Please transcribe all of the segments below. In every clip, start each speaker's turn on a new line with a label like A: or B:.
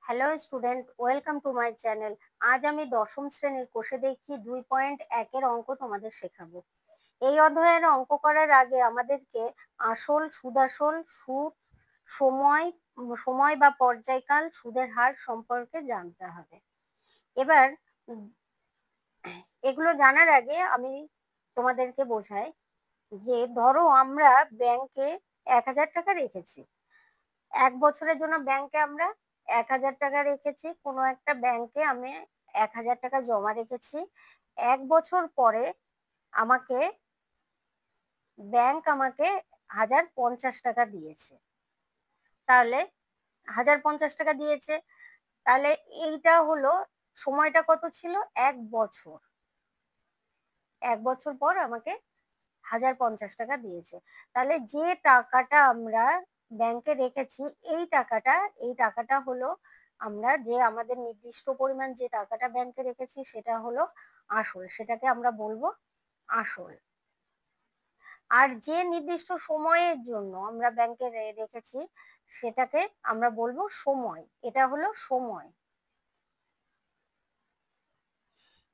A: Hello student, welcome to my channel. আজ আমি দশম শ্রেণীর কোষে দেখি 2.1 অঙ্ক তোমাদের শেখাবো। এই অধ্যায়ের অঙ্ক করার আগে আমাদেরকে আসল, সুদাসল, সুদ, সময় সময় বা পর্যায়কাল, সুদের হার সম্পর্কে জানতে হবে। এবার এগুলো জানার আগে আমি তোমাদেরকে বোঝাই যে ধরো আমরা ব্যাংকে 1,000 টাকা রেখেছি। 1 বছরের জন্য ব্যাংকে আমরা 1,000 টাকা রেখেছি। কোনো একটা ব্যাংকে আমি 1,000 টাকা জমা রেখেছি। 1 বছর পরে আমাকে ব্যাংক আমাকে 1,050 টাকা দিয়েছে। তাহলে 1,050 টাকা দিয়েছে, তাহলে এইটা হলো সময়টা কত ছিল? 1 বছর। 1 বছর পর আমাকে 1,050 টাকা দিয়েছে। তাহলে যে টাকাটা আমরা ব্যাংকে রেখেছি এই টাকাটা হলো আমরা যে আমাদের নির্দিষ্ট পরিমাণ যে টাকাটা ব্যাংকে রেখেছি সেটা হলো আসল, সেটাকে আমরা বলবো আসল। আর যে নির্দিষ্ট সময়ের জন্য আমরা ব্যাংকে রেখেছি সেটাকে আমরা বলবো সময়, এটা হলো সময়।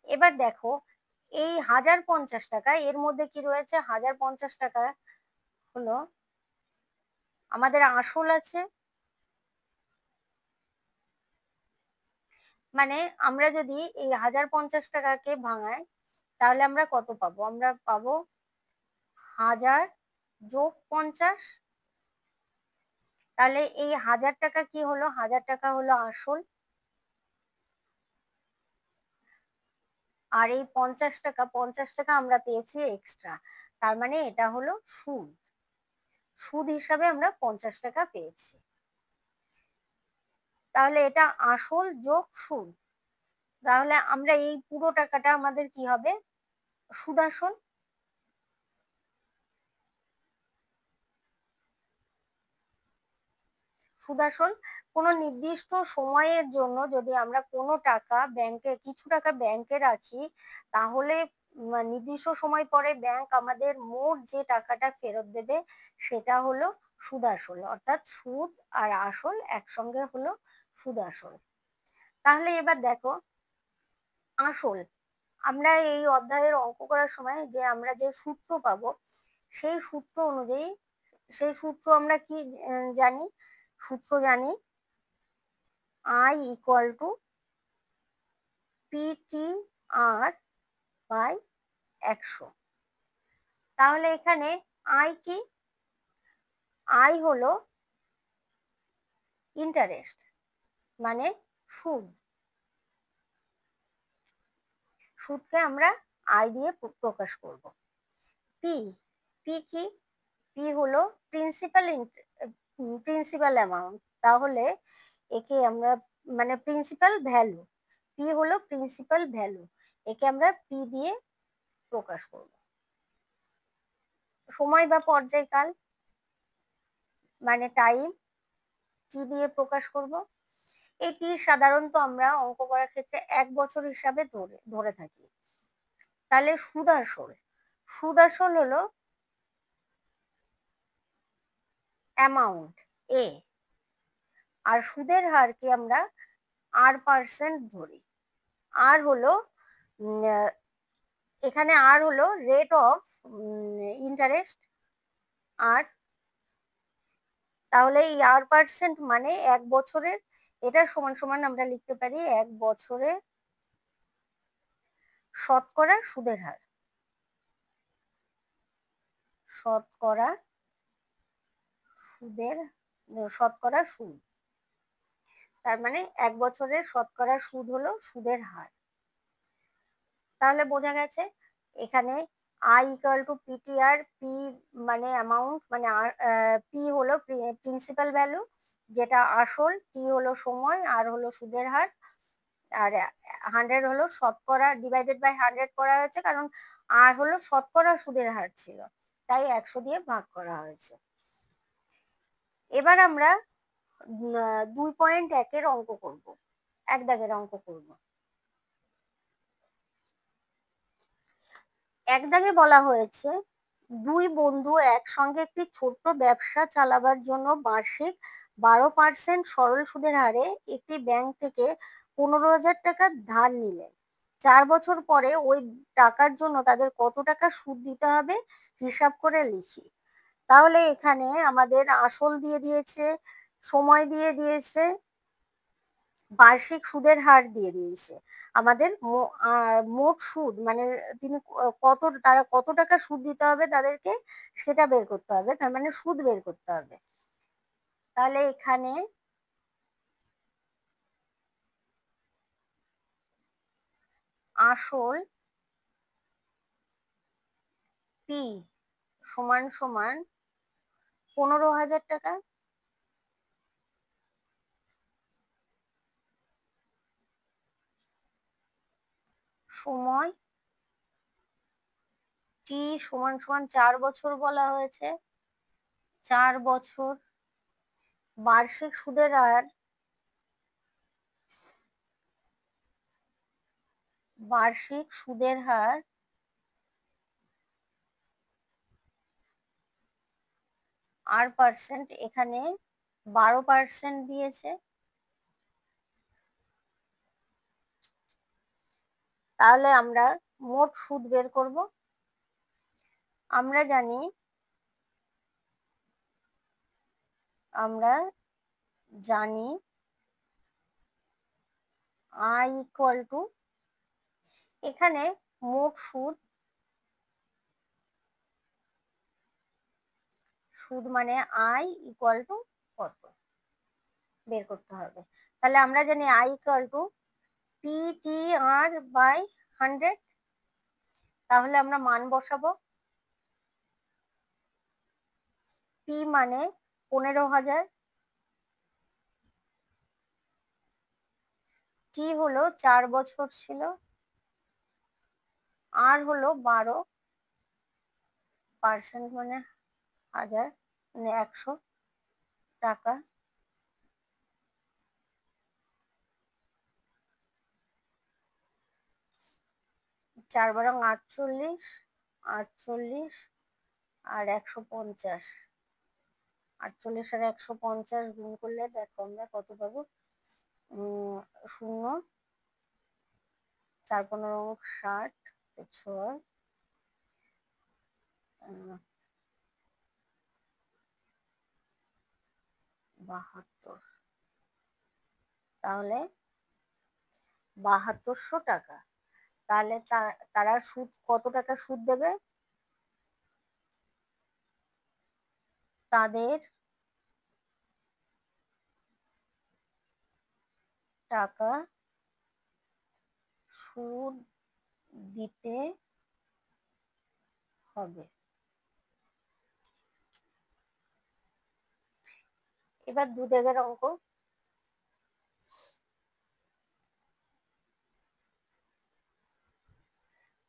A: এবার দেখো এই 1,050 টাকা, এর মধ্যে কি রয়েছে? 1,050 টাকা হলো আমাদের আসল আছে, মানে আমরা যদি এই 1,050 টাকাকে ভাঙাই তাহলে আমরা কত পাবো? আমরা পাবো 1,000 যোগ 50। তাহলে এই 1,000 টাকা কি হলো? 1,000 টাকা হলো আসল, আর এই 50 টাকা আমরা পেয়েছি এক্সট্রা, তার মানে এটা হলো সুদ। সুদ হিসাবে আমরা 50 টাকা পেয়েছি। তাহলে এটা আসল যোগ সুদ। তাহলে আমরা এই পুরো টাকাটা আমাদের কি হবে? সুদাসল। সুদাসল কোনো নির্দিষ্ট সময়ের জন্য যদি আমরা কোনো টাকা ব্যাংকে, কিছু টাকা ব্যাংকে রাখি, তাহলে নির্দিষ্ট সময় পরে ব্যাংক আমাদের মোট যে টাকাটা ফেরত দেবে সেটা হলো সুদাসল, অর্থাৎ সুদ আর আসল একসঙ্গে হলো সুদাসল। তাহলে এবার দেখো আসল, আমরা এই অধ্যায়ের অঙ্ক করার সময় যে আমরা যে সূত্র পাবো সেই সূত্র অনুযায়ী, সেই সূত্র আমরা কি জানি? সূত্র জানি I equal to PTR by 100। তাহলে এখানে I কি? I হলো ইন্টারেস্ট, মানে সুদ। সুদকে আমরা I দিয়ে প্রকাশ করব। P, P কি? P হলো প্রিন্সিপাল অ্যামাউন্ট। তাহলে একে আমরা মানে প্রিন্সিপাল ভ্যালু, P হলো প্রিন্সিপাল ভ্যালু, একে আমরা P দিয়ে প্রকাশ করব। সময় বা পর্যায়কাল মানে টাইম, T দিয়ে প্রকাশ করব। এটি সাধারণত আমরা অঙ্ক করার ক্ষেত্রে 1 বছর হিসাবে ধরে থাকি। তাহলে সুদাসল, সুদাসল হলো অ্যামাউন্ট এ, আর সুদের হারকে আমরা R% ধরি। আর হলো এখানে আর হলো রেট অফ ইন্টারেস্ট। আর তাহলে এই R% মানে 1 বছরের, এটা সমান সমান আমরা লিখতে পারি 1 বছরে শতকরা সুদের হার, শতকরা সুদের, শতকরা সুদ। তার মানে 1 বছরের শতকরা সুদ হলো সুদের হার। তাহলে বোঝা গেছে এখানে I equal to PTR, P মানে অ্যামাউন্ট, মানে P হলো প্রিন্সিপাল ভ্যালু যেটা আসল, T হলো সময়, আর হলো সুদের হার, আর 100 হলো শতকরা, ডিভাইডেড বাই 100 করা হয়েছে কারণ আর হলো শতকরা সুদের হার ছিল, তাই 100 দিয়ে ভাগ করা হয়েছে। এবার আমরা 2.1 অঙ্ক করব, এক দাগের অঙ্ক করব। এক দাগে বলা হয়েছে দুই বন্ধু একসঙ্গে একটি ছোট্ট ব্যবসা চালাবার জন্য বার্ষিক 12% সরল সুদের হারে একটি ব্যাংক থেকে 15,000 টাকা ধার নিলেন। 4 বছর পরে ওই টাকার জন্য তাদের কত টাকা সুদ দিতে হবে হিসাব করে লিখি। তাহলে এখানে আমাদের আসল দিয়ে দিয়েছে, সময় দিয়ে দিয়েছে, বার্ষিক সুদের হার দিয়ে দিয়েছে। আমাদের মোট সুদ মানে তিনি তারা কত টাকা সুদ দিতে হবে তাদেরকে সেটা বের করতে হবে, তার মানে সুদ বের করতে হবে। তাহলে এখানে আসল পি সমান সমান 15,000 টাকা, সময় টি সমান সমান 4 বছর বলা হয়েছে, 4 বছর, বার্ষিক সুদের হার, বার্ষিক সুদের হার আর পার্সেন্ট, এখানে 12% দিয়েছে। তাহলে আমরা মোট সুদ বের করব। আমরা জানি আই ইকুয়াল টু, এখানে মোট সুদ মানে আই ইকুয়াল টু কত বের করতে হবে। তাহলে আমরা জানি I equal to PTR by 100। তাহলে আমরা মান বসাবো। পি মানে 15,000, টি হলো 4 বছর ছিল, আর হলো 12% মানে 1000 মানে 100 টাকা। 4 × 48, 48 আর 150, 48 আর 150 গুণ করলে দেখো আমরা কত পাবো। 0, 4 15 60, 6, 72, তাহলে 7200 টাকা। তাহলে তারা সুদ কত টাকা সুদ দেবে, তাদের টাকা সুদ দিতে হবে। এবার 2 দাগের অঙ্ক।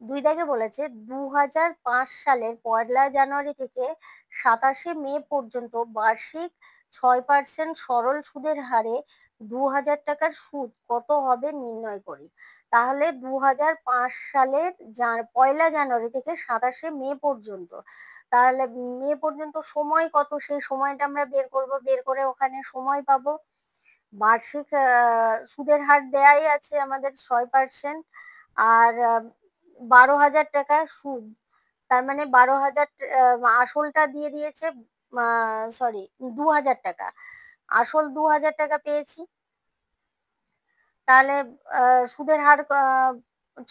A: 2 দাগে বলেছে 2005 সালের 1 জানুয়ারি থেকে 27 মে পর্যন্ত বার্ষিক 6% সরল সুদের হারে 2,000 টাকার সুদ কত হবে নির্ণয় করি। তাহলে 2005 সালের 1 জানুয়ারি থেকে 27 মে পর্যন্ত, তাহলে মে পর্যন্ত সময় কত সেই সময়টা আমরা বের করব, বের করে ওখানে সময় পাবো। বার্ষিক সুদের হার দেয়াই আছে আমাদের 6%, আর 12,000 টাকা সুদ, তার মানে 12,000 আসলটা দিয়ে দিয়েছে, সরি 2,000 টাকা, আসল 2,000 টাকা পেয়েছি। তাহলে সুদের হার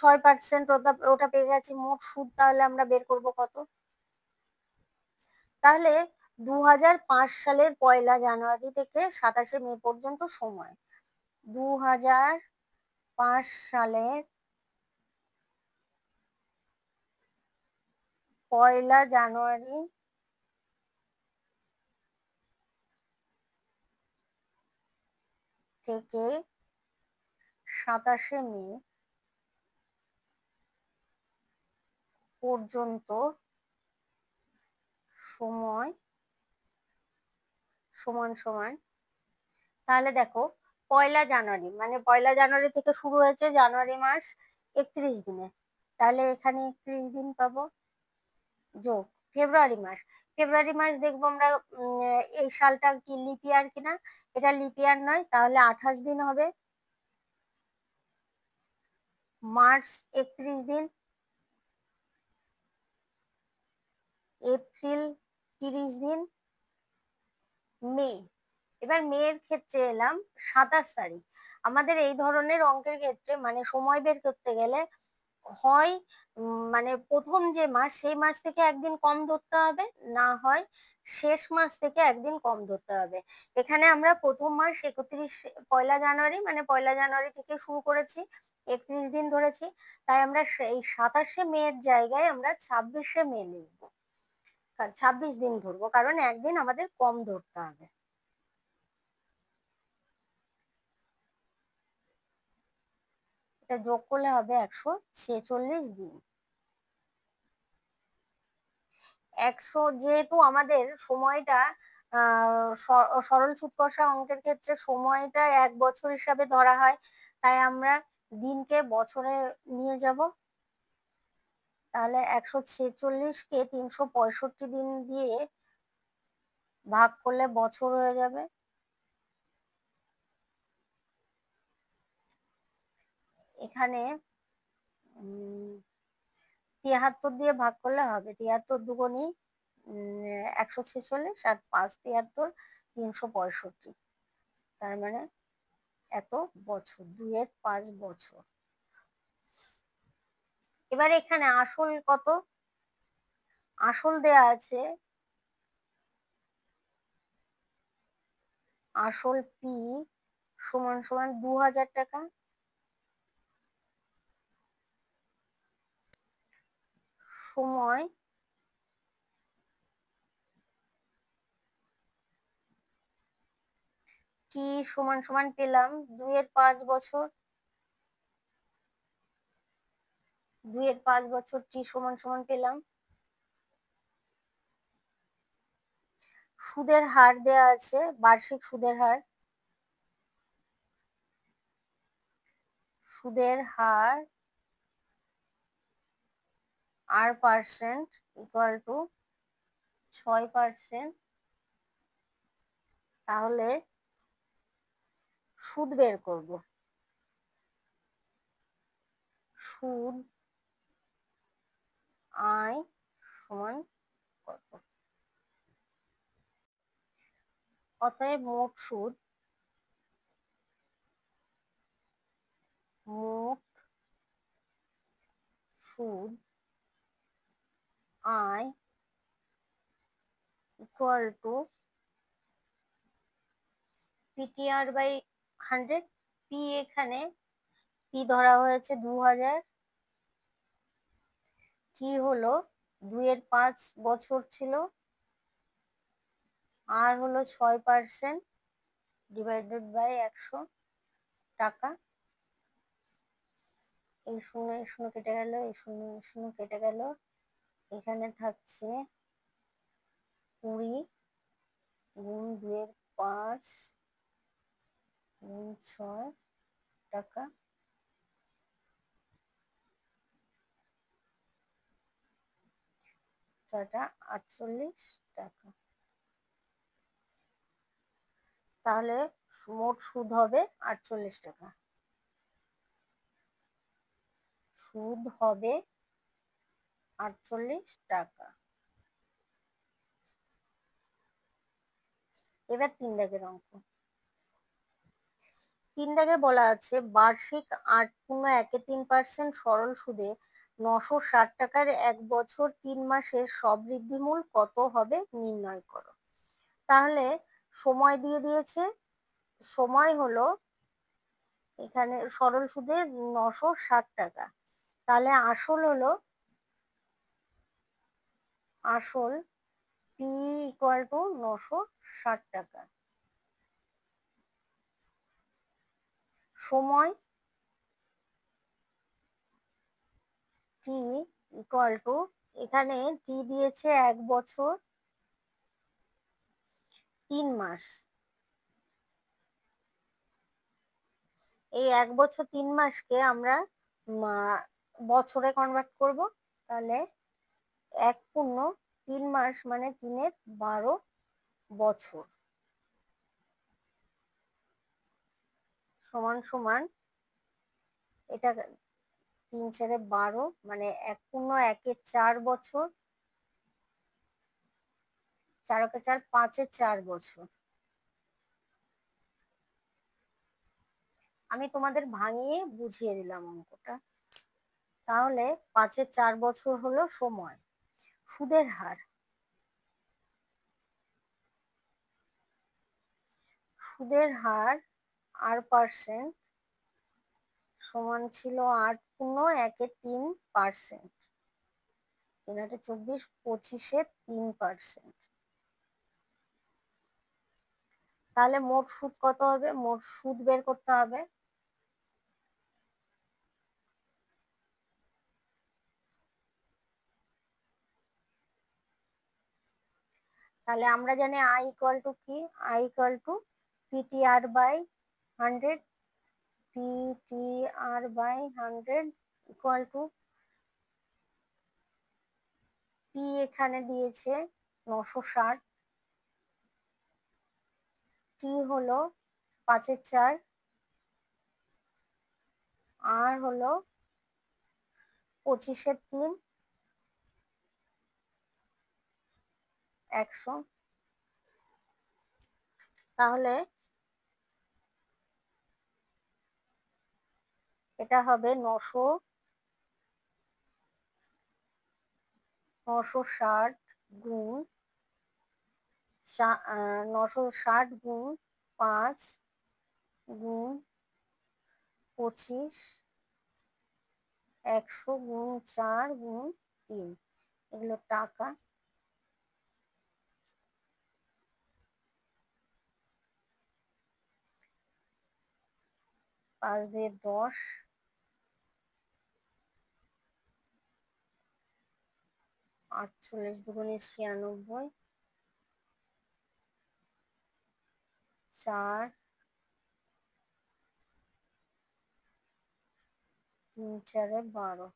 A: 6%, ওটা পেয়ে গেছি। মোট সুদ তাহলে আমরা বের করব কত। তাহলে 2005 সালের 1 জানুয়ারি থেকে 27 মে পর্যন্ত সময়, 2005 সালের 1 জানুয়ারি থেকে 27 মে পর্যন্ত সময় সমান সমান, তাহলে দেখো 1 জানুয়ারি মানে 1 জানুয়ারি থেকে শুরু হয়েছে জানুয়ারি মাস 31 দিনে, তাহলে এখানে 31 দিন পাবো, যোগ ফেব্রুয়ারি মাস। ফেব্রুয়ারি মাস দেখবো আমরা এই সালটা কি লিপ ইয়ার কিনা। এটা লিপ ইয়ার নয়, তাহলে 28 দিন হবে। মার্চ 31 দিন, এপ্রিল 30 দিন, মে। এবার মেয়ের ক্ষেত্রে এলাম 27 তারিখ। আমাদের এই ধরনের অঙ্কের ক্ষেত্রে মানে সময় বের করতে গেলে হয় মানে প্রথম যে মাস সেই মাস থেকে একদিন কম ধরতে হবে, না হয় শেষ মাস থেকে একদিন কম ধরতে হবে। এখানে আমরা প্রথম মাস 31 জানুয়ারি মানে 1 জানুয়ারি থেকে শুরু করেছি, 31 দিন ধরেছি। তাই আমরা এই 27শে মের জায়গায় আমরা 26শে মে লিখবো, 26 দিন ধরবো, কারণ একদিন আমাদের কম ধরতে হবে। এটা যোগ করলে হবে 146 দিন। যেহেতু আমাদের সময়টা সরল সুদ কষা অঙ্কের ক্ষেত্রে সময়টা 1 বছর হিসাবে ধরা হয়, তাই আমরা দিনকে বছরে নিয়ে যাব। তাহলে 146কে 365 দিন দিয়ে ভাগ করলে বছর হয়ে যাবে। এখানে 73 দিয়ে ভাগ করলে হবে 73 দুগুণী 146 আর 5 73 365, তার মানে এত বছর, 2-এর 5 বছর। এবার এখানে আসল কত, আসল দেয়া আছে, আসল পি সমান সমান 2000 টাকা, সময় টি সমান সমান পেলাম 2-এর 5 বছর, 2-এর 5 বছর টি সমান সমান পেলাম। সুদের হার দেয়া আছে, বার্ষিক সুদের হার, সুদের হার R% ইকুয়াল টু 6%। তাহলে সুদ বের করব, সুদ আয় সমান কত। অতএব মোট সুদ, মোট সুদ আয় equal to PTR by 100। P এখানে পি ধরা হয়েছে 2000, টি হলো 2-এর 5 বছর ছিল, আর হলো 6% ডিভাইডেড বাই 100 টাকা। এই শূন্য এই শূন্য কেটে গেল, এই শূন্য এই শূন্য কেটে গেল, এখানে থাকছে 20 গুণ 2-এর 5 গুণ 6 টাকা, ছয়টা 48 টাকা। তাহলে মোট সুদ হবে 48 টাকা, সুদ হবে 48 টাকা। এবার 3 দাগের অঙ্ক। 3 দাগে বলা আছে বার্ষিক 8.13% সরল সুদে 960 টাকার 1 বছর 3 মাসের সবৃদ্ধিমূল কত হবে নির্ণয় করো। তাহলে সময় দিয়ে দিয়েছে, সময় হলো এখানে সরল সুদে 960 টাকা, তাহলে আসল হলো, আসল পি ইকুয়াল টু 960 টাকা, সময় টি ইকুয়াল টু, এখানে টি দিয়েছে 1 বছর 3 মাস, এই 1 বছর 3 মাসকে আমরা বছরে কনভার্ট করব। তাহলে 1 পূর্ণ 3 মাস মানে 3 12 বছর সমান সমান এটা 3 4 12 মানে 1 বছর, 4 4 5 4 বছর। আমি তোমাদের ভাঙিয়ে বুঝিয়ে দিলাম অঙ্কটা। তাহলে 5 4 বছর হলো সময়। সুদের হার, সুদের হার R% সমান ছিল 8×1 3%। 3×8 = 24, 25-এ 3%। তাহলে মোট সুদ কত হবে? মোট সুদ বের করতে হবে। তাহলে আমরা জানি I = কি? I = PTR/100। PTR/100 = P এখানে দিয়েছে 960, T হলো 5/4, R হলো 25/3, 100। তাহলে এটা হবে 960 গুণ 960 গুণ 5 গুণ 25, 100 গুণ 4 গুণ 3, এগুলো টাকা। 5 দিয়ে 10, 48 দুগুণে 96, 4 3 4 12।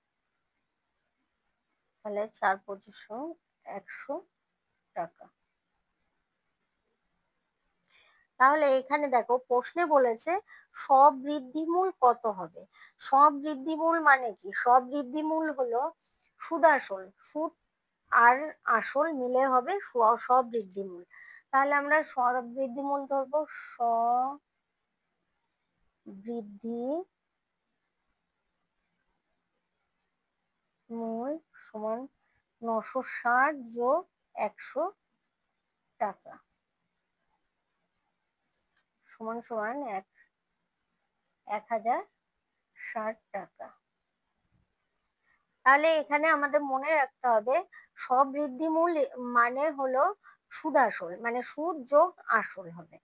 A: তাহলে 4 25 100 টাকা। তাহলে এখানে দেখো প্রশ্নে বলেছে স্ববৃদ্ধিমূল কত হবে। স্ববৃদ্ধিমূল মানে কি? স্ববৃদ্ধিমূল হলো সুদ আসল, সুদ আর আসল মিলে হবে স্ববৃদ্ধিমূল। তাহলে আমরা স্ববৃদ্ধিমূল ধরবো স্ববৃদ্ধিমূল সমান 960 যোগ 100 টাকা সমান সমান 1060 টাকা। তাহলে এখানে আমাদের মনে রাখতে হবে স্ববৃদ্ধিমূল মানে হলো সুদ আসল, মানে সুদ যোগ আসল হবে।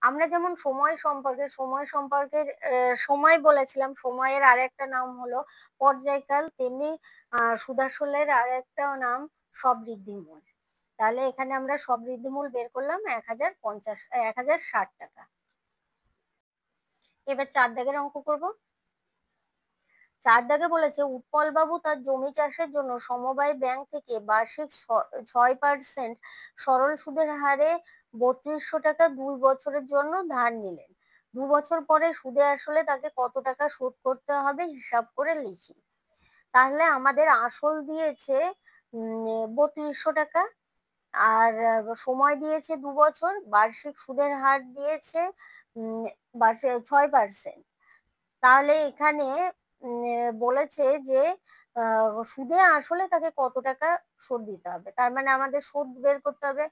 A: আমরা যেমন সময় সম্পর্কে সময় বলেছিলাম, সময়ের আরেকটা নাম হলো পর্যায়কাল, তেমনি সুদ আসলের আরেকটা নাম স্ববৃদ্ধিমূল। তাহলে এখানে আমরা স্ববৃদ্ধিমূল বের করলাম 1060 টাকা। এবার 4 দাগের অঙ্ক করব। 4 দাগে বলেছে উৎপল বাবু তার জমি চাষের জন্য সমবায় ব্যাংক থেকে বার্ষিক 6% সরল সুদের হারে 3200 টাকা 2 বছরের জন্য ধার নিলেন। 2 বছর পরে সুদে আসলে তাকে কত টাকা শোধ করতে হবে হিসাব করে লিখি। তাহলে আমাদের আসল দিয়েছে 3200 টাকা, আর সময় দিয়েছে 2 বছর, বার্ষিক সুদের হার দিয়েছে 6%। তাহলে এখানে বলেছে যে সুদে আসলে তাকে কত টাকা শোধ দিতে হবে। তার মানে আমাদের সুদ বের করতে হবে,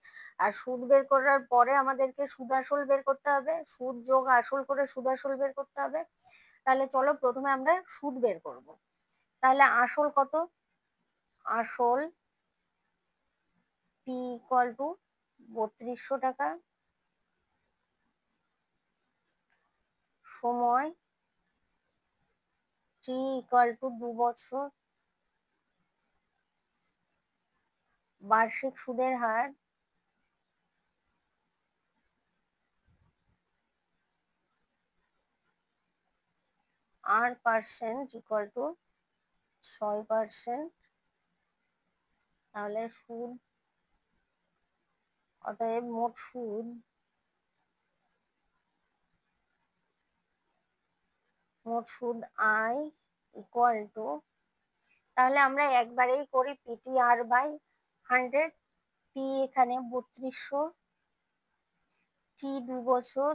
A: আর সুদ বের করার পরে আমাদেরকে সুদ আসল বের করতে হবে, সুদ যোগ আসল করে সুদ আসল বের করতে হবে। তাহলে চলো প্রথমে আমরা সুদ বের করব। তাহলে আসল কত? আসল P = 3200 টাকা, সময় T = 2 বছর, বার্ষিক সুদের হার R% = 6%। তাহলে সুদ অতএব মোট সুদ আই ইকুয়াল টু, তাহলে আমরা একবারেই করি পিটিআর বাই 100। পি এখানে 3200, টি 2 বছর,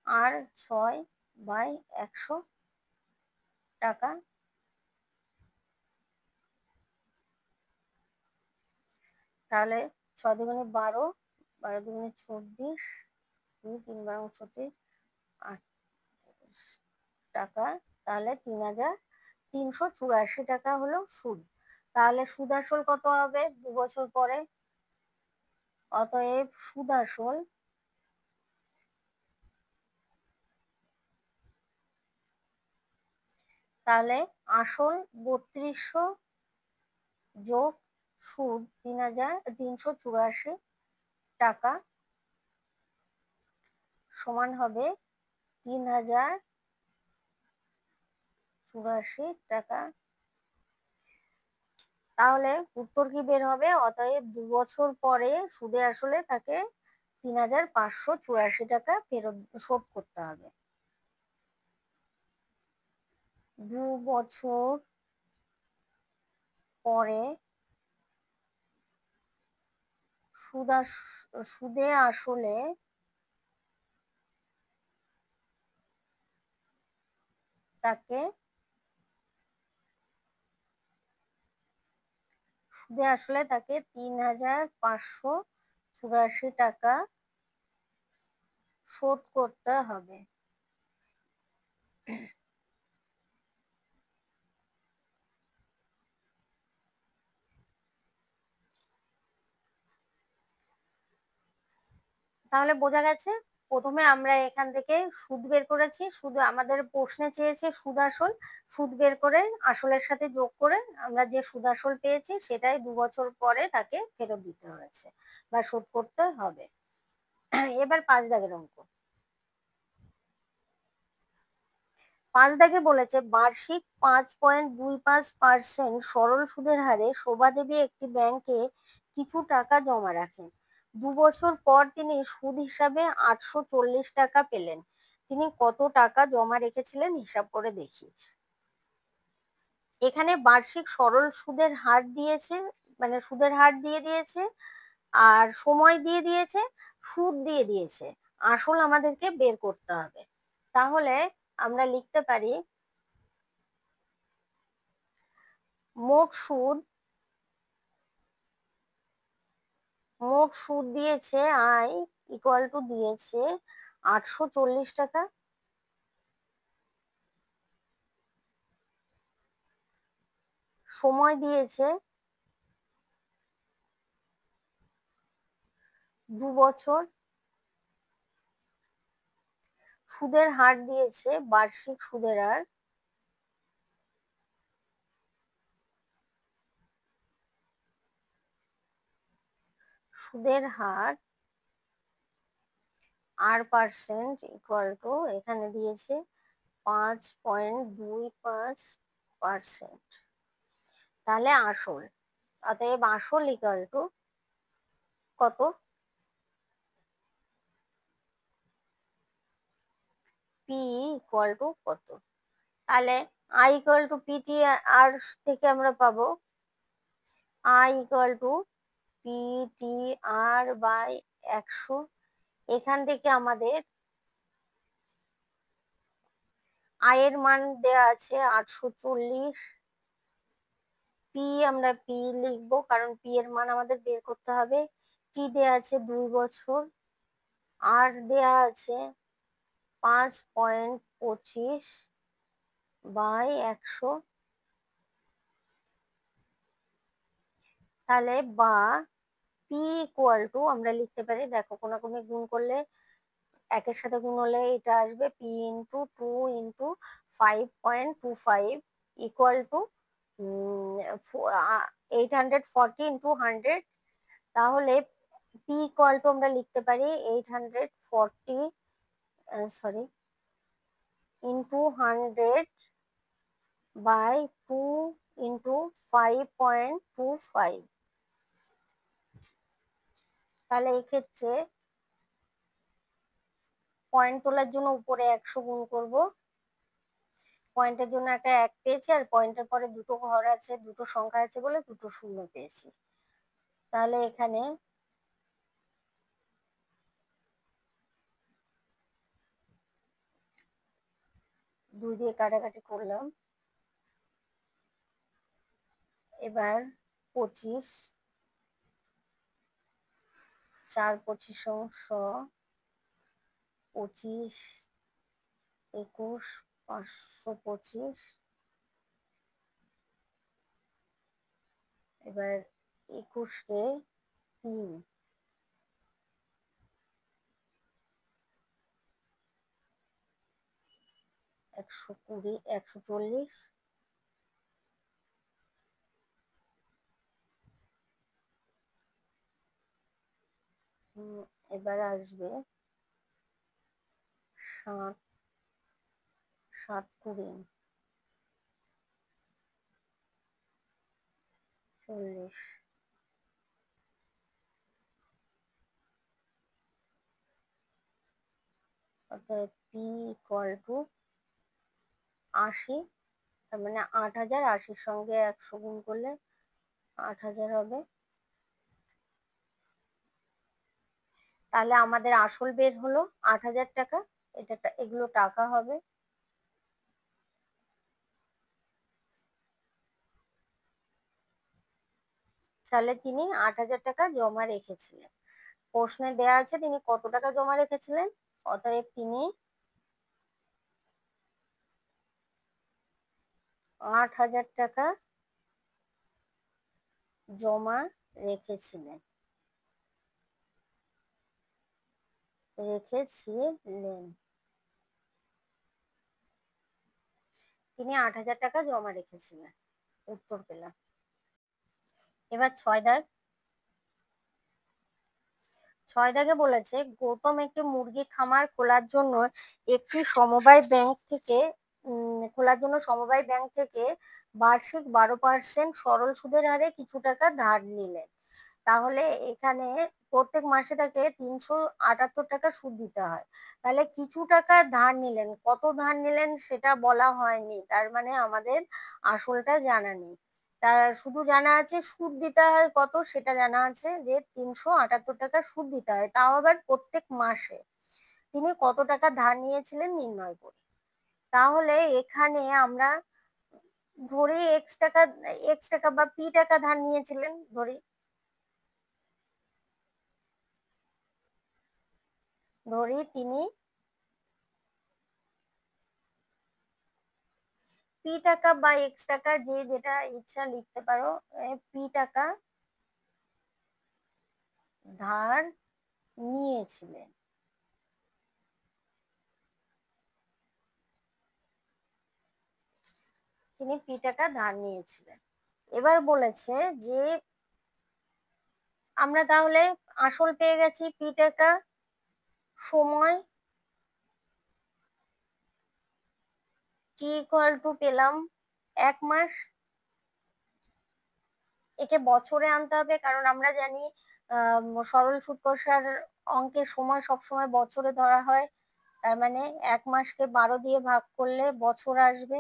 A: আর 6/100 টাকা। তাহলে 6 দুগুণে 12, 12 দুগুণে 24, 2 3 12 36, 8 টাকা। তাহলে 3384 টাকা হলো সুদ। তাহলে সুদ আসল কত হবে 2 বছর পরে? অতএব সুদ আসল, তাহলে আসল 3200 যোগ সুদ 3384 টাকা সমান হবে 3084 টাকা। তাহলে উত্তর কি বের হবে? অতএব 2 বছর পরে সুদে আসলে তাকে 3584 টাকা ফেরত শোধ করতে হবে। 2 বছর পরে সুদে আসলে তাকে 3584 টাকা শোধ করতে হবে। তাহলে বোঝা গেছে, প্রথমে আমরা এখান থেকে সুদ বের করেছি, শুধু আমাদের প্রশ্নে চেয়েছে সুদ আসল, সুদ বের করে আসলের সাথে যোগ করে আমরা যে সুদ আসল পেয়েছি সেটাই 2 বছর পরে তাকে ফেরত দিতে হয়েছে বা শোধ করতে হবে। এবার 5 দাগের অঙ্ক। 5 দাগে বলেছে বার্ষিক 5.25% সরল সুদের হারে শোভাদেবী একটি ব্যাংকে কিছু টাকা জমা রাখেন। 2 বছর পর তিনি সুদ হিসাবে 840 টাকা পেলেন। তিনি কত টাকা জমা রেখেছিলেন হিসাব করে দেখি। এখানে বার্ষিক সরল সুদের হার দিয়েছে, মানে সুদের হার দিয়ে দিয়েছে, আর সময় দিয়ে দিয়েছে, সুদ দিয়ে দিয়েছে। আসল আমাদেরকে বের করতে হবে। তাহলে আমরা লিখতে পারি মোট সুদ দিয়েছে আই ইকুয়াল টু দিয়েছে 840 টাকা, সময় দিয়েছে 2 বছর, সুদের হার দিয়েছে বার্ষিক সুদের হার, সুদের হার R% ইকুয়াল টু এখানে দিয়েছে 5.25%। তাহলে আসল, অতএব আসল ইকুয়াল টু কত? পি ইকুয়াল টু কত? তাহলে I equal to PT R থেকে আমরা পাবো I equal to PT R by 100। এখান থেকে আমাদের আয়ের মান দেয়া আছে 840। পি আমরা পি লিখবো কারণ পি এর মান আমাদের বের করতে হবে। টি দেয়া আছে 2 বছর, আর দেয়া আছে 5.25/100। তাহলে বা পি ইকুয়াল টু আমরা লিখতে পারি, দেখো কোনাকুনি গুণ করলে একের সাথে গুণ হলে এটা আসবে P into 2 into 5.25 equal to 840 into 100। তাহলে পি ইকুয়াল টু আমরা লিখতে পারি 840 সরি ইন্টু 100 বাই 2 ইন্টু 5.25। তাহলে এক্ষেত্রে পয়েন্ট তোলার জন্য উপরে 100 গুণ করব, পয়েন্টের জন্য একটা 1 পেয়েছি, আর পয়েন্টের পরে দুটো ঘর আছে, দুটো সংখ্যা আছে বলে দুটো শূন্য পেয়েছি। তাহলে এখানে দুই দিয়ে কাটাকাটি করলাম। এবার 25, 4 25 25, 21, 525। এবার 21 কে 3, 120, 140। এবার আসবে 7, 7 20, 40। অর্থাৎ পি ইকুয়াল টু 80, তার মানে 8000। 80-র সঙ্গে 100 গুণ করলে 8000 হবে। তাহলে আমাদের আসল বের হলো 8000 টাকা। এগুলো টাকা হবে। তাহলে তিনি 8000 টাকা জমা রেখেছিলেন। প্রশ্নে দেয়া আছে তিনি কত টাকা জমা রেখেছিলেন, অতএব তিনি 8000 টাকা জমা রেখেছিলেন। তিনি 8000 টাকা জমা রেখেছিলেন। উত্তর পেলাম। এবার 6 দাগ। 6 দাগে বলেছে গৌতম একটি মুরগি খামার খোলার জন্য সমবায় ব্যাংক থেকে বার্ষিক 12% সরল সুদের হারে কিছু টাকা ধার নিলেন। তাহলে এখানে প্রত্যেক মাসে তাকে 378 টাকা সুদ দিতে হয়। তাহলে কিছু টাকা ধার নিলেন, কত ধার নিলেন সেটা বলা হয়নি, তার মানে আমাদের আসলটা জানা নেই। তা শুধু জানা আছে সুদ দিতে হয় কত, সেটা জানা আছে যে 378 টাকা সুদ দিতে হয়, তাও আবার প্রত্যেক মাসে। তিনি কত টাকা ধার নিয়েছিলেন নির্ণয় করি। তাহলে এখানে আমরা ধরি এক্স টাকা বা পি টাকা ধার নিয়েছিলেন, ধরি তিনি পি টাকা বা এক্স টাকা, যে যেটা ইচ্ছা লিখতে পারো, পি টাকা ধার নিয়েছিলেন। তিনি পি টাকা ধার নিয়েছিলেন। এবার বলেছে যে আমরা তাহলে আসল পেয়ে গেছি পি টাকা, সময় টি ইকুয়াল টু পেলাম 1 মাস। একে বছরে আনতে হবে, কারণ আমরা জানি সরল সুদ কষার অঙ্কের সময় সবসময় বছরে ধরা হয়। তার মানে 1 মাসকে 12 দিয়ে ভাগ করলে বছর আসবে।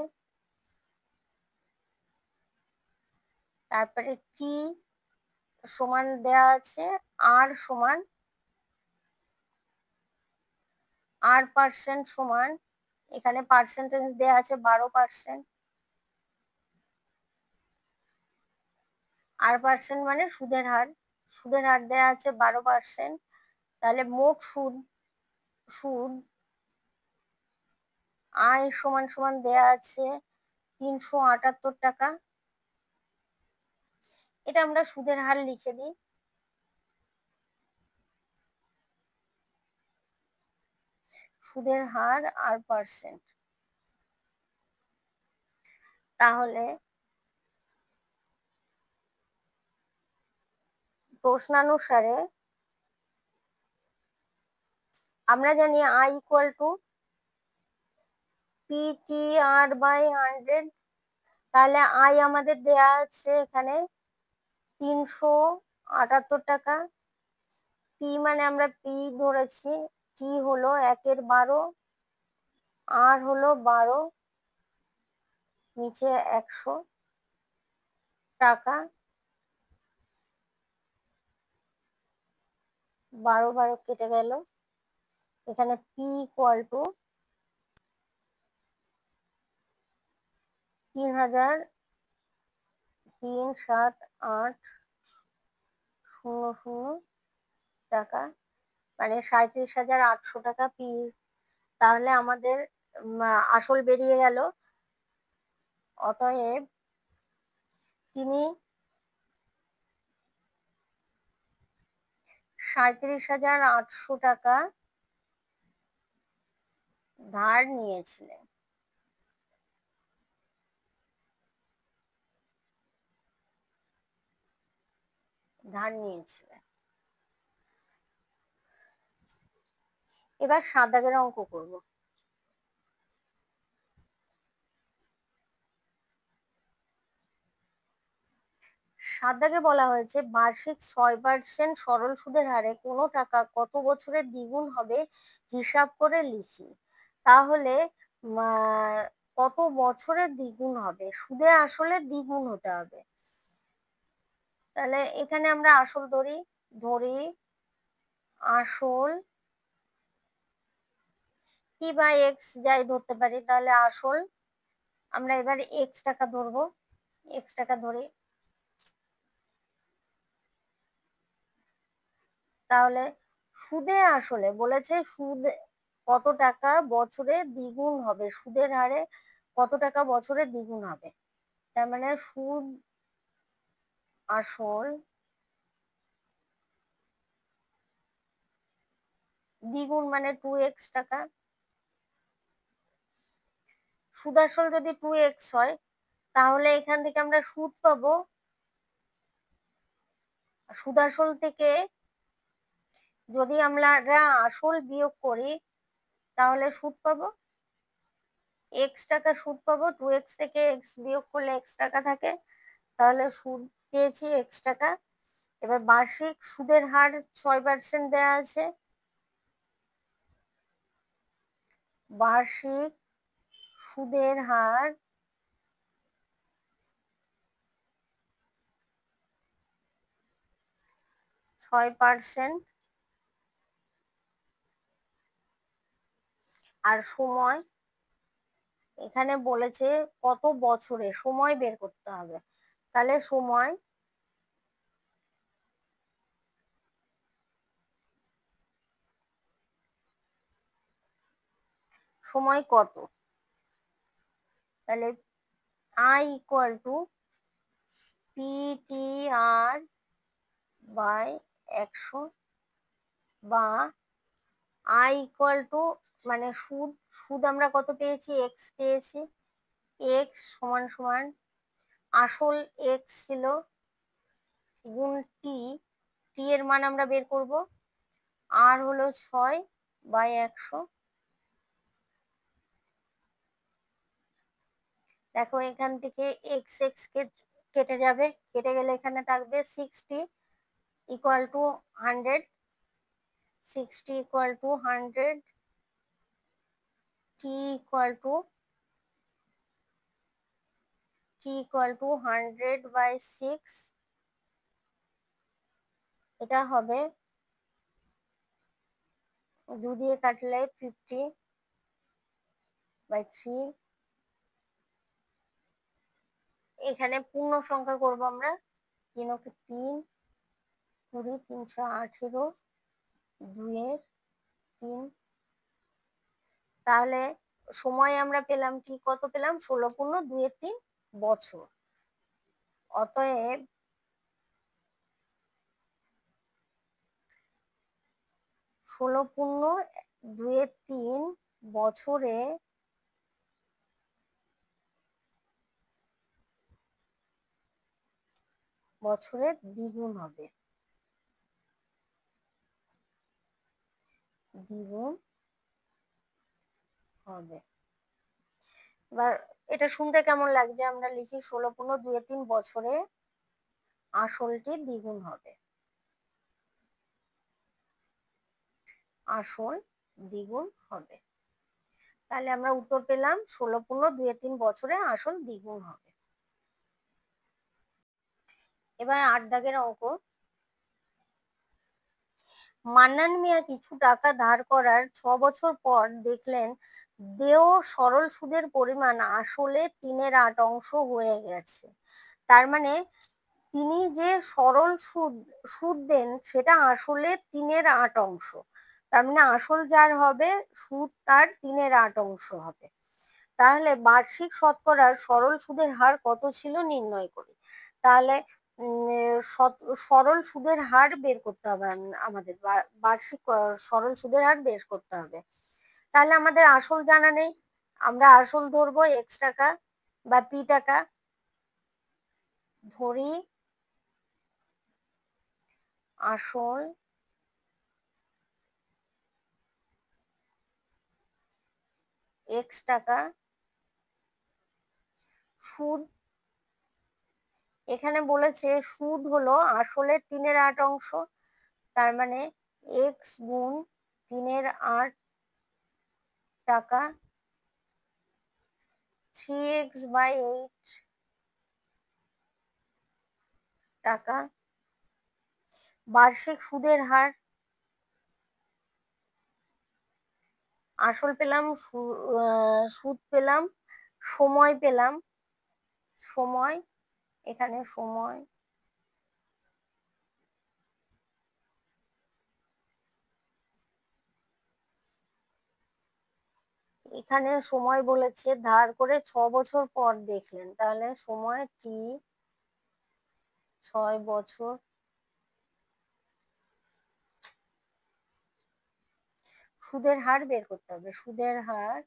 A: তারপরে টি সমান দেয়া আছে r% সমান, এখানে পার্সেন্টেজ দেয়া আছে 12%। r% মানে সুদের হার দেয়া আছে 12%। তাহলে মোট সুদ আয় সমান সমান দেয়া আছে 378 টাকা। এটা আমরা সুদের হার লিখে দিই। সুদের হার r%। তাহলে প্রশ্নানুসারে আমরা জানি আই ইকুয়াল টু PTR/100। তাহলে আই আমাদের দেয়া আছে এখানে 378 টাকা, পি মানে আমরা পি ধরেছি, টি হলো 1 এর 12, আর হলো 12, নিচে 100 টাকা, 12 12 কেটে গেল। এখানে পি ইকুয়াল টু 3,378,000 টাকা, মানে 37,800 টাকা পি। তাহলে আমাদের আসল বেরিয়ে গেল। অতএব তিনি 37,800 টাকা ধার নিয়েছিলেন। এবার 7 দাগের অঙ্ক করব। 7 দাগে বলা হয়েছে বার্ষিক 6% সরল সুদের হারে কোনো টাকা কত বছরে দ্বিগুণ হবে হিসাব করে লিখি। তাহলে কত বছরে দ্বিগুণ হবে, সুদে আসলে দ্বিগুণ হতে হবে। তাহলে এখানে আমরা আসল ধরি আসল পি বাই এক্স যাই ধরতে পারি। তাহলে আসল আমরা এবার এক্স টাকা ধরবো, এক্স টাকা ধরি। তাহলে সুদে আসলে বলেছে সুদ কত টাকা বছরে দ্বিগুণ হবে, সুদের হারে কত টাকা বছরে দ্বিগুণ হবে। তার মানে সুদ আসল দ্বিগুণ মানে 2x টাকা। সুদ আসল যদি 2x হয় তাহলে এখান থেকে আমরা সুদ পাবো, সুদ আসল থেকে যদি আমরা আসল বিয়োগ করি তাহলে সুদ পাবো x টাকা, সুদ পাবো 2x থেকে x বিয়োগ করলে x টাকা থাকে, তাহলে সুদ পেয়েছি x টাকা। এবার বার্ষিক সুদের হার 6% দেয়া আছে, বার্ষিক সুদের হার 6%, আর সময় এখানে বলেছে কত বছরে, সময় বের করতে হবে। তাহলে সময় কত, তাহলে I equal to PTR by 100, বা আই ইকুয়াল টু মানে সুদ আমরা কত পেয়েছি, এক্স পেয়েছি, এক্স সমান সমান আসল এক্স ছিল গুণ টি, টি এর মান আমরা বের করব, আর হলো 6/100। দেখো এখান থেকে এক্স এক্স কেটে যাবে, কেটে গেলে এখানে থাকবে 60 equal to 100, 60 equal to 100, T equal to 100/6, এটা হবে 2 দিয়ে কাটলে 50/3। এখানে পূর্ণ সংখ্যা করব আমরা, 3 ওকে 3, 20, 318, 2-এর 3। তাহলে সময় আমরা পেলাম কি, কত পেলাম, 16 × 2 = 3 বছর। অতএব 16 × 2 = 3 বছরে দ্বিগুণ হবে, দ্বিগুণ হবে। এবার এটা শুনতে কেমন লাগছে, আমরা লিখি 16 × 2 = 3 বছরে আসলটি দ্বিগুণ হবে। আসল দ্বিগুণ হবে। তাহলে আমরা উত্তর পেলাম 16 × 2 = 3 বছরে আসল দ্বিগুণ হবে। এবার 8 দাগের অঙ্ক। মান্নান মিয়া কিছু টাকা ধার করার 6 বছর পর দেখলেন দেয় সরল সুদের পরিমাণ আসলে 3/8 হয়ে গেছে। তার মানে তিনি যে সরল সুদ সুদ দেন সেটা আসলে 3/8। তার মানে আসল যার হবে সুদ তার 3/8 হবে। তাহলে বার্ষিক শতকরার সরল সুদের হার কত ছিল নির্ণয় করি। তাহলে সরল সুদের হার বের করতে হবে আমাদের, বার্ষিক সরল সুদের হার বের করতে হবে। তাহলে আমাদের আসল জানা নেই, আমরা আসল ধরবো x টাকা বা p টাকা ধরি। আসল x টাকা, সুদ এখানে বলেছে সুদ হলো আসলের 3/8, তার মানে x গুণ 3/8 টাকা 3x/8 টাকা। বার্ষিক সুদের হার, আসল পেলাম, সুদ পেলাম, সময় পেলাম, সময় এখানে সময়, এখানে সময় বলেছে ধার করে 6 বছর পর দেখলেন, তাহলে সময় t 6 বছর। সুদের হার বের করতে হবে, সুদের হার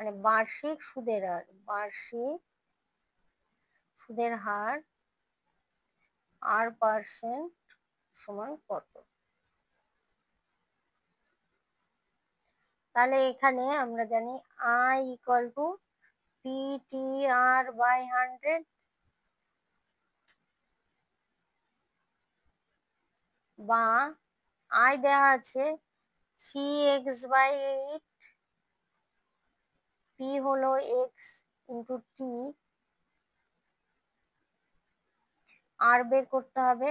A: মানে বার্ষিক সুদের হার, বার্ষিক সুদের হার r% সমান কত। তাহলে এখানে আমরা জানি I = PTR/100 বা I দেওয়া আছে 3x/8, p হলো x × t, আর বের করতে হবে,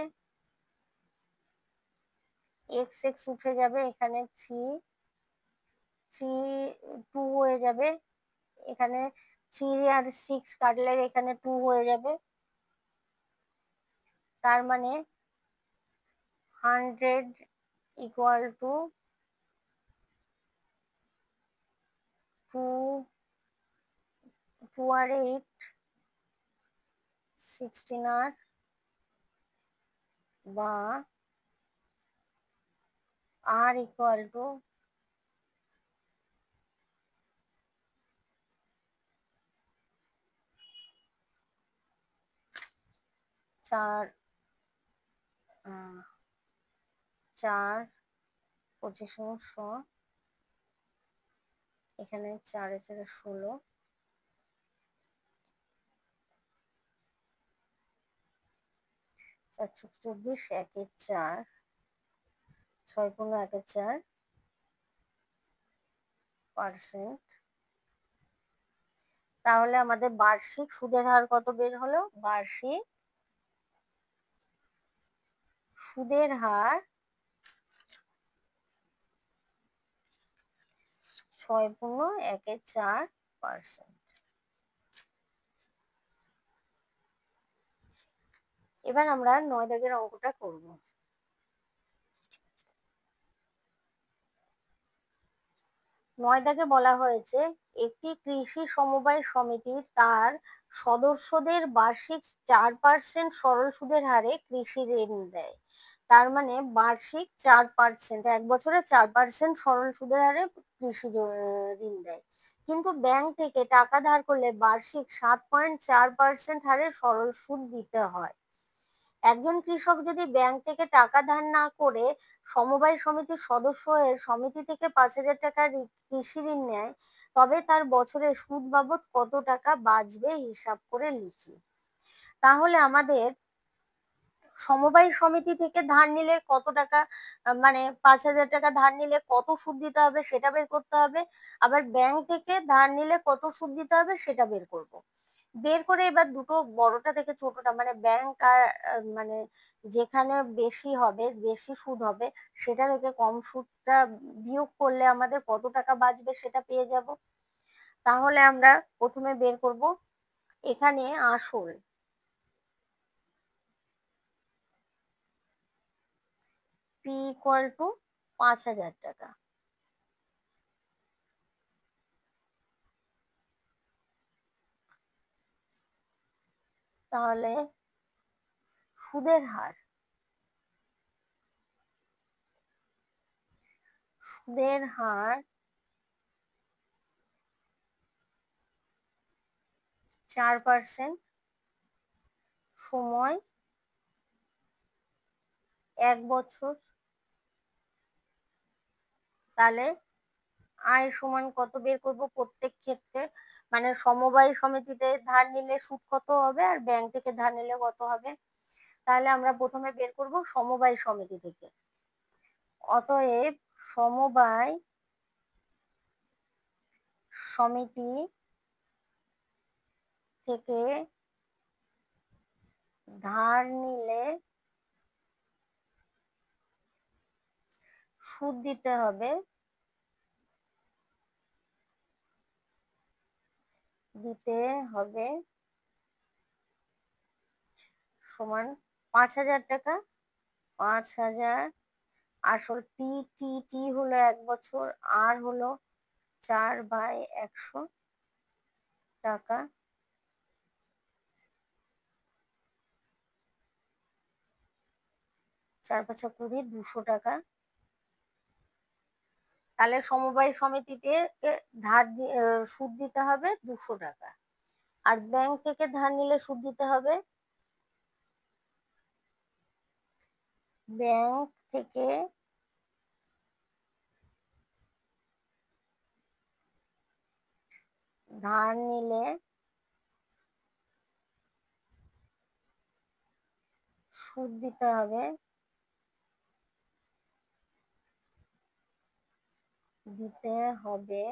A: x x উঠে যাবে, এখানে 2 হয়ে যাবে, এখানে 3 আর 6 কাটলে এখানে 2 হয়ে যাবে। তার মানে 100 = 2 আর 8 16R, বা r = 4 4 25 এখানে 4 এ 4 16, 4 × 24, 1 এ 4, 6 × 1 = 4%। তাহলে আমাদের বার্ষিক সুদের হার কত বের হলো, বার্ষিক সুদের হার 6 × 1 = 4%। এবার আমরা 9 দাগের অঙ্কটা করব। 9 দাগে বলা হয়েছে একটি কৃষি সমবায় সমিতি তার সদস্যদের বার্ষিক 4% সরল সুদের হারে কৃষি ঋণ দেয়। তার মানে বার্ষিক 4%, 1 বছরে 4% সরল সুদের হারে কৃষি ঋণ দেয়, কিন্তু ব্যাংক থেকে টাকা ধার করলে বার্ষিক 7.4% হারে সরল সুদ দিতে হয়। একজন কৃষক যদি ব্যাংক থেকে টাকা ধার না করে সমবায় সমিতির সদস্য হয়ে সমিতি থেকে 5,000 টাকা কৃষি ঋণ নেয়, তবে তার বছরে সুদ বাবদ কত টাকা বাঁচবে হিসাব করে লিখি। তাহলে আমাদের সমবায় সমিতি থেকে ধার নিলে কত টাকা, মানে 5,000 টাকা ধার নিলে কত সুদ দিতে হবে সেটা বের করতে হবে। আবার ব্যাংক থেকে ধার নিলে কত সুদ দিতে হবে সেটা বের করব। বের করে এবার দুটো, বড়টা থেকে ছোটটা, মানে ব্যাংক আর মানে যেখানে বেশি হবে, বেশি সুদ হবে, সেটা থেকে কম সুদটা বিয়োগ করলে আমাদের কত টাকা বাঁচবে সেটা পেয়ে যাব। তাহলে আমরা প্রথমে বের করব এখানে আসল, পি ইকুয়াল টু 5,000 টাকা। তাহলে সুদের হার, সুদের হার 4%, সময় 1 বছর। তাহলে আয় সমান কত বের করব প্রত্যেক ক্ষেত্রে, মানে সমবায় সমিতিতে ধার নিলে সুদ কত হবে আর ব্যাংক থেকে ধার নিলে কত হবে। তাহলে আমরা প্রথমে বের করব সমবায় সমিতি থেকে। অতএব সমবায় সমিতি থেকে ধার নিলে সুদ দিতে হবে, সমান 5,000 টাকা। 5,000 আসল, পি টি টি হলো 1 বছর, আর হলো 4/100 টাকা, 4×5=20, 200 টাকা। তাহলে সমবায় সমিতিতে সুদ দিতে হবে 200 টাকা, আর ব্যাংক থেকে ধার নিলে সুদ দিতে হবে, ব্যাংক থেকে ধার নিলে সুদ দিতে হবে, দিতে হবে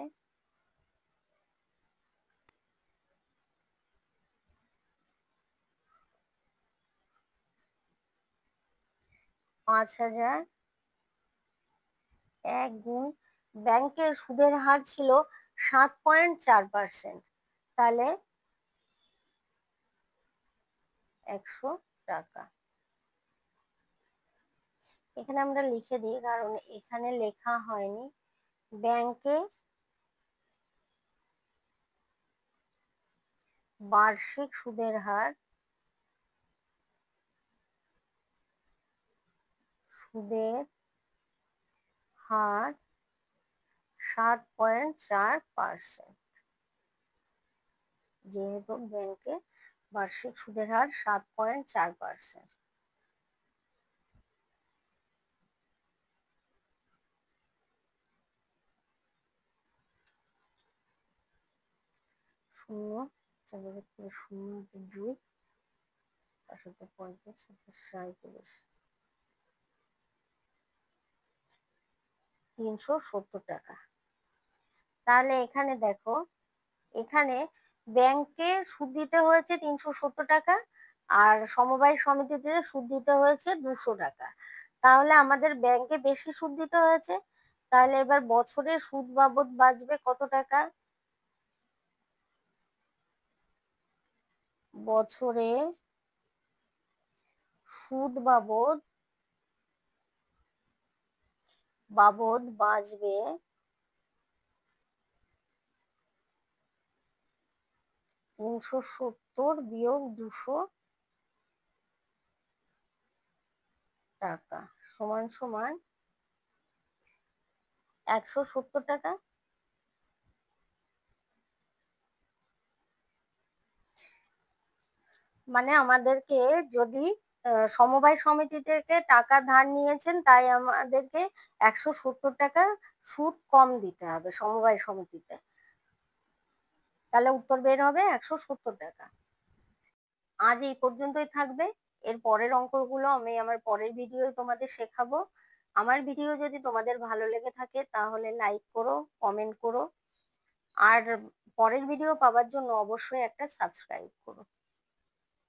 A: 5,000, 1 গুণ ব্যাংকের সুদের হার ছিল 7.4%, তাহলে 100 টাকা। এখানে আমরা লিখে দিই কারণ এখানে লেখা হয়নি। ব্যাংকে বার্ষিক সুদের হার, সুদের হার 7.4%, যেহেতু ব্যাংকে বার্ষিক সুদের হার 7.4%। শূন্য, 0.2, 550, 37, 370 টাকা। তাহলে এখানে দেখো, এখানে ব্যাংকে সুদ দিতে হয়েছে 370 টাকা, আর সমবায় সমিতিতে সুদ দিতে হয়েছে 200 টাকা। তাহলে আমাদের ব্যাংকে বেশি সুদ দিতে হয়েছে। তাহলে এবার বছরে সুদ বাবদ বাঁচবে কত টাকা, বছরে সুদ বাবদ বাঁচবে 370 বিয়োগ 200 টাকা, সমান সমান 170 টাকা। মানে আমাদেরকে যদি সমবায় সমিতি থেকে টাকা ধার নিয়েছেন, তাই আমাদেরকে 170 টাকা সুদ কম দিতে হবে সমবায় সমিতিতে। তাহলে উত্তর বের হবে 170 টাকা। আজ এই পর্যন্তই থাকবে। এর পরের অঙ্কগুলো আমি আমার পরের ভিডিও তোমাদের শেখাবো। আমার ভিডিও যদি তোমাদের ভালো লেগে থাকে তাহলে লাইক করো, কমেন্ট করো, আর পরের ভিডিও পাওয়ার জন্য অবশ্যই একটা সাবস্ক্রাইব করো।